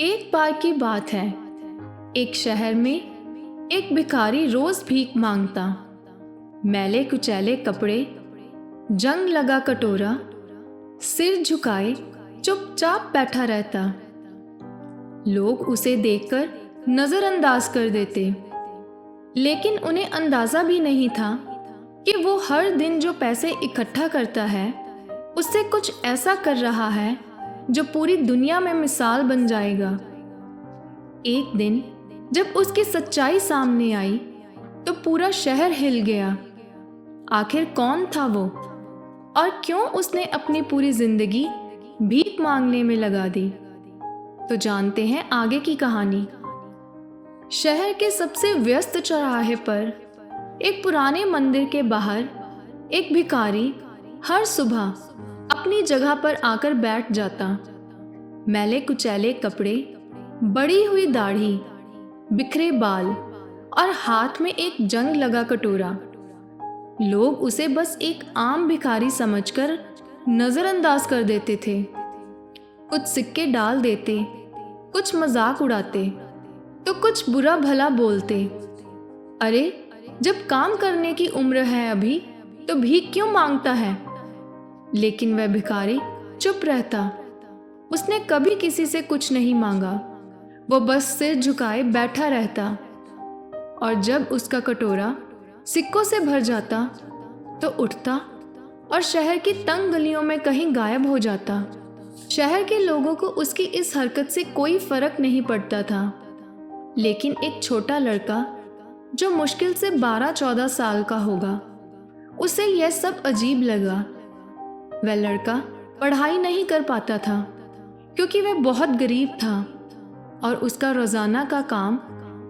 एक बार की बात है, एक शहर में एक भिखारी रोज भीख मांगता। मैले कुचैले कपड़े, जंग लगा कटोरा, सिर झुकाए चुपचाप बैठा रहता। लोग उसे देखकर नजरअंदाज कर देते, लेकिन उन्हें अंदाजा भी नहीं था कि वो हर दिन जो पैसे इकट्ठा करता है उससे कुछ ऐसा कर रहा है जो पूरी दुनिया में मिसाल बन जाएगा। एक दिन जब उसकी सच्चाई सामने आई तो पूरा शहर हिल गया। आखिर कौन था वो और क्यों उसने अपनी पूरी जिंदगी भीख मांगने में लगा दी? तो जानते हैं आगे की कहानी। शहर के सबसे व्यस्त चौराहे पर एक पुराने मंदिर के बाहर एक भिखारी हर सुबह अपनी जगह पर आकर बैठ जाता। मैले कुचैले कपड़े, बड़ी हुई दाढ़ी, बिखरे बाल और हाथ में एक जंग लगा कटोरा। लोग उसे बस एक आम भिखारी समझकर नजरअंदाज कर देते थे। कुछ सिक्के डाल देते, कुछ मजाक उड़ाते तो कुछ बुरा भला बोलते। अरे, जब काम करने की उम्र है अभी तो भीख क्यों मांगता है? लेकिन वह भिखारी चुप रहता। उसने कभी किसी से कुछ नहीं मांगा। वो बस सिर झुकाए बैठा रहता और जब उसका कटोरा सिक्कों से भर जाता तो उठता और शहर की तंग गलियों में कहीं गायब हो जाता। शहर के लोगों को उसकी इस हरकत से कोई फर्क नहीं पड़ता था, लेकिन एक छोटा लड़का जो मुश्किल से 12-14 साल का होगा, उसे यह सब अजीब लगा। वह लड़का पढ़ाई नहीं कर पाता था क्योंकि वह बहुत गरीब था और उसका रोजाना का काम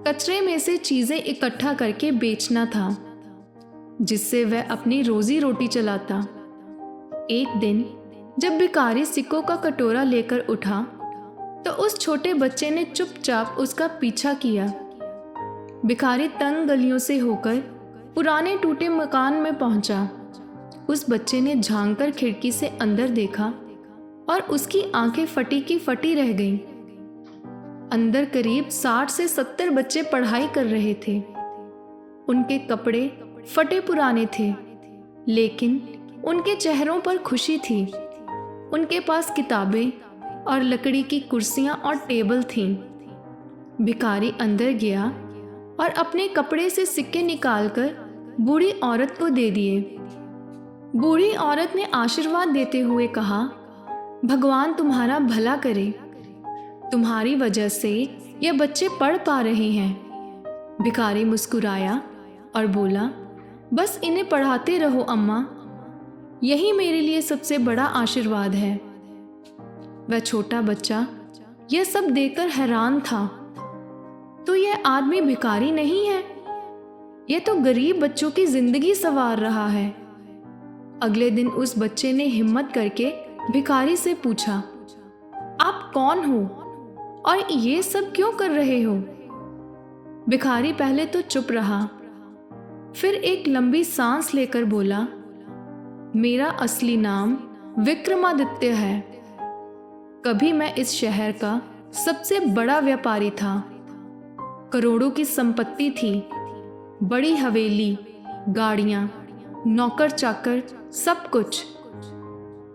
कचरे में से चीजें इकट्ठा करके बेचना था, जिससे वह अपनी रोजी रोटी चलाता। एक दिन जब भिखारी सिक्कों का कटोरा लेकर उठा तो उस छोटे बच्चे ने चुपचाप उसका पीछा किया। भिखारी तंग गलियों से होकर पुराने टूटे मकान में पहुंचा। उस बच्चे ने झांककर खिड़की से अंदर देखा और उसकी आंखें फटी की फटी रह गईं। अंदर करीब 60 से 70 बच्चे पढ़ाई कर रहे थे। उनके कपड़े फटे पुराने थे, लेकिन उनके चेहरों पर खुशी थी। उनके पास किताबें और लकड़ी की कुर्सियां और टेबल थीं। भिखारी अंदर गया और अपने कपड़े से सिक्के निकालकर बूढ़ी औरत को दे दिए। बूढ़ी औरत ने आशीर्वाद देते हुए कहा, भगवान तुम्हारा भला करे। तुम्हारी वजह से ये बच्चे पढ़ पा रहे हैं। भिखारी मुस्कुराया और बोला, बस इन्हें पढ़ाते रहो अम्मा, यही मेरे लिए सबसे बड़ा आशीर्वाद है। वह छोटा बच्चा यह सब देखकर हैरान था। तो यह आदमी भिखारी नहीं है, यह तो गरीब बच्चों की जिंदगी संवार रहा है। अगले दिन उस बच्चे ने हिम्मत करके भिखारी से पूछा, आप कौन हो और ये सब क्यों कर रहे हो? भिखारी पहले तो चुप रहा, फिर एक लंबी सांस लेकर बोला, मेरा असली नाम विक्रमादित्य है। कभी मैं इस शहर का सबसे बड़ा व्यापारी था। करोड़ों की संपत्ति थी, बड़ी हवेली, गाड़ियां, नौकर चाकर, सब कुछ।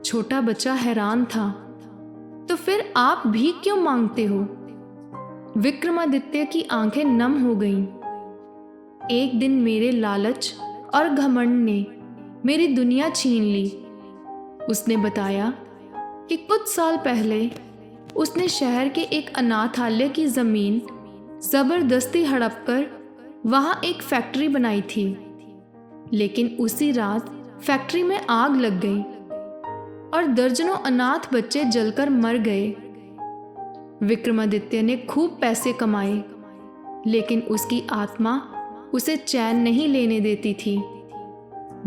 छोटा बच्चा हैरान था, तो फिर आप भी क्यों मांगते हो? विक्रमादित्य की आंखें नम हो गईं। एक दिन मेरे लालच और घमंड ने मेरी दुनिया छीन ली। उसने बताया कि कुछ साल पहले उसने शहर के एक अनाथालय की जमीन जबरदस्ती हड़प कर वहां एक फैक्ट्री बनाई थी, लेकिन उसी रात फैक्ट्री में आग लग गई और दर्जनों अनाथ बच्चे जलकर मर गए। विक्रमादित्य ने खूब पैसे कमाए, लेकिन उसकी आत्मा उसे चैन नहीं लेने देती थी।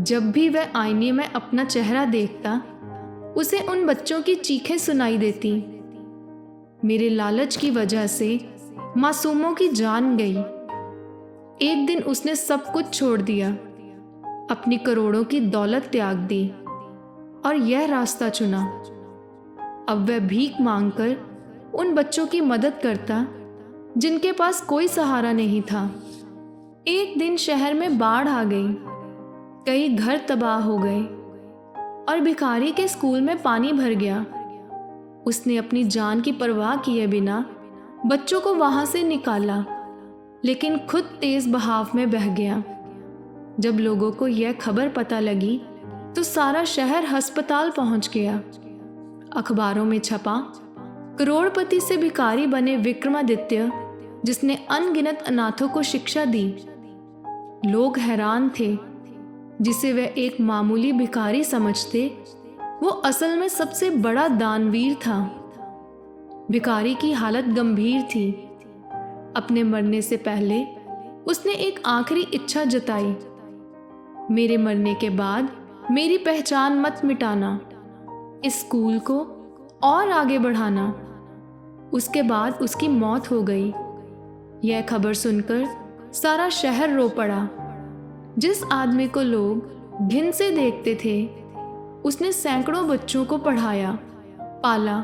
जब भी वह आईने में अपना चेहरा देखता, उसे उन बच्चों की चीखें सुनाई देती। मेरे लालच की वजह से मासूमों की जान गई। एक दिन उसने सब कुछ छोड़ दिया, अपनी करोड़ों की दौलत त्याग दी और यह रास्ता चुना। अब वह भीख मांगकर उन बच्चों की मदद करता जिनके पास कोई सहारा नहीं था। एक दिन शहर में बाढ़ आ गई, कई घर तबाह हो गए और भिखारी के स्कूल में पानी भर गया। उसने अपनी जान की परवाह किए बिना बच्चों को वहां से निकाला, लेकिन खुद तेज बहाव में बह गया। जब लोगों को यह खबर पता लगी तो सारा शहर अस्पताल पहुंच गया। अखबारों में छपा, करोड़पति से भिखारी बने विक्रमादित्य, जिसने अनगिनत अनाथों को शिक्षा दी। लोग हैरान थे। जिसे वे एक मामूली भिखारी समझते, वो असल में सबसे बड़ा दानवीर था। भिखारी की हालत गंभीर थी। अपने मरने से पहले उसने एक आखिरी इच्छा जताई, मेरे मरने के बाद मेरी पहचान मत मिटाना, इस स्कूल को और आगे बढ़ाना। उसके बाद उसकी मौत हो गई। यह खबर सुनकर सारा शहर रो पड़ा। जिस आदमी को लोग घिन से देखते थे, उसने सैकड़ों बच्चों को पढ़ाया, पाला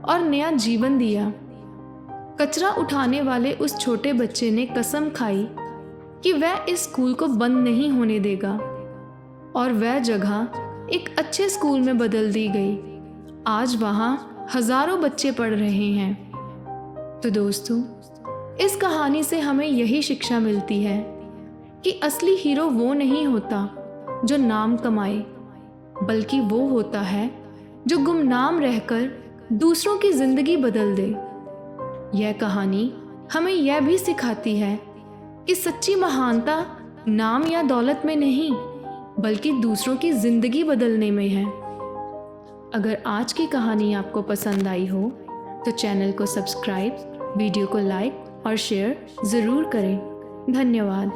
और नया जीवन दिया। कचरा उठाने वाले उस छोटे बच्चे ने कसम खाई कि वह इस स्कूल को बंद नहीं होने देगा, और वह जगह एक अच्छे स्कूल में बदल दी गई। आज वहाँ हजारों बच्चे पढ़ रहे हैं। तो दोस्तों, इस कहानी से हमें यही शिक्षा मिलती है कि असली हीरो वो नहीं होता जो नाम कमाए, बल्कि वो होता है जो गुमनाम रहकर दूसरों की जिंदगी बदल दे। यह कहानी हमें यह भी सिखाती है कि सच्ची महानता नाम या दौलत में नहीं, बल्कि दूसरों की जिंदगी बदलने में है। अगर आज की कहानी आपको पसंद आई हो तो चैनल को सब्सक्राइब, वीडियो को लाइक और शेयर ज़रूर करें। धन्यवाद।